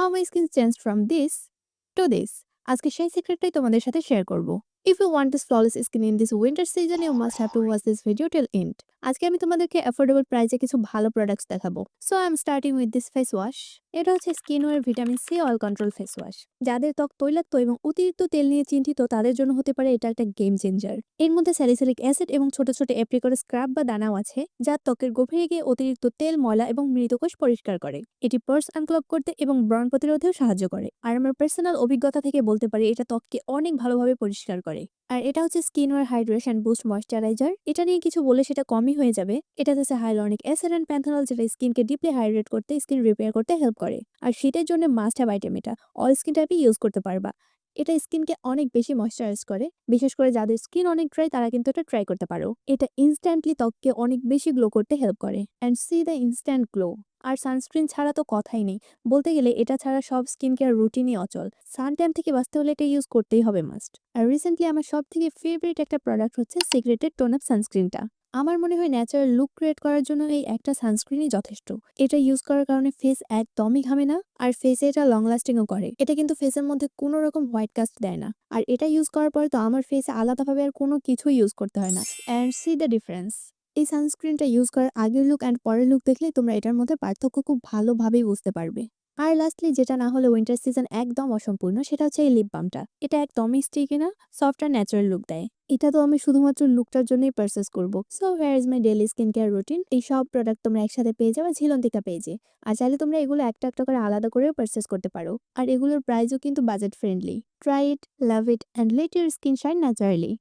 How my skin change from this to this. আজকে সেই সিক্রেটটাই তোমাদের সাথে শেয়ার করব। If you want this flawless skin in this winter season you must have to watch this video till end. আজকে আমি তোমাদেরকে affordable প্রাইসে কিছু ভালো প্রোডাক্টস দেখাবো। So I am starting with this face wash. এটা হচ্ছে skin war vitamin C oil control face wash. যাদের ত্বক তৈলাক্ত এবং অতিরিক্ত তেল নিয়ে চিন্তিত তাদের জন্য হতে পারে এটা একটা গেম চেঞ্জার। এর মধ্যে স্যালিসিলিক অ্যাসিড এবং ছোট ছোট অ্যাপ্রিকট স্ক্রাব বা দানাও আছে, যা ত্বকের গভীরে গিয়ে অতিরিক্ত তেল, ময়লা এবং মৃতকোষ পরিষ্কার করে। এটি পোরস আনক্লগ করতে এবং ব্রণ প্রতিরোধেও সাহায্য করে। আর আমার পার্সোনাল অভিজ্ঞতা থেকে বলতে পারি এটা ত্বককে অনেক ভালোভাবে পরিষ্কার করে। আর এটা হচ্ছে skin war hydration boost moisturiser. এটা নিয়ে কিছু বলে সেটা কমই হয়ে যাবে। এটা হচ্ছে হাইলোনিক অ্যাসিড এন্ড প্যান্থনল, যেটা স্কিনকে ডিপলি হাইড্রেট করতে, স্কিন রিপেয়ার করতে হেল্প করে। আর শীতের জন্য মাস্ট হ্যাভ আইটেম এটা। অল স্কিন টাইপে ইউজ করতে পারবা। এটা স্কিনকে অনেক বেশি ময়শ্চারাইজ করে। বিশেষ করে যাদের স্কিন অনেক ড্রাই তারা কিন্তু এটা ট্রাই করতে পারো। এটা ইনস্ট্যান্টলি ত্বককে অনেক বেশি গ্লো করতে হেল্প করে। And see the instant glow. আর সানস্ক্রিন ছাড়া তো কথাই নেই। বলতে গেলে এটা ছাড়া সব স্কিন কেয়ার রুটিনই অচল। সানট্যান থেকে বাঁচতে হলে এটা ইউজ করতেই হবে মাস্ট। আর রিসেন্টলি আমার সব থেকে ফেভারিট একটা প্রোডাক্ট হচ্ছে সিক্রেটেড টোন আপ সানস্ক্রিনটা। আমার মনে হয় ন্যাচারাল লুক ক্রিয়েট করার জন্য এই একটা সানস্ক্রিনই যথেষ্ট। এটা ইউজ করার কারণে ফেস একদমই ঘামে না, আর ফেসে এটা লং লাস্টিংও করে। এটা কিন্তু ফেসের মধ্যে কোনো রকম হোয়াইট কাস্ট দেয় না। আর এটা ইউজ করার পরে তো আমার ফেসে আলাদাভাবে আর কোনো কিছুই ইউজ করতে হয় না। And see the difference. এই সানস্ক্রিনটা ইউজ করার আগের লুক অ্যান্ড পরের লুক দেখলে তোমরা এটার মধ্যে পার্থক্য খুব ভালোভাবেই বুঝতে পারবে। আর লাস্টলি, যেটা না হলে উইন্টার সিজন একদম অসম্পূর্ণ, সেটা হচ্ছে এই লিপ বামটা। এটা একদমই স্টিকি না, সফট আর ন্যাচারাল লুক দেয়। এটা তো আমি শুধুমাত্র লুকটার জন্যই পারচেস করব। So here is my daily skin care routine. এই সব প্রোডাক্ট তোমরা একসাথে পেয়ে যাবে ঝিলন্তিকা পেজে। আর চাইলে তোমরা এগুলো একটা একটা করে আলাদা করেও পারচেস করতে পারো। আর এগুলোর প্রাইসও কিন্তু budget friendly. Try it, love it and let your skin shine naturally.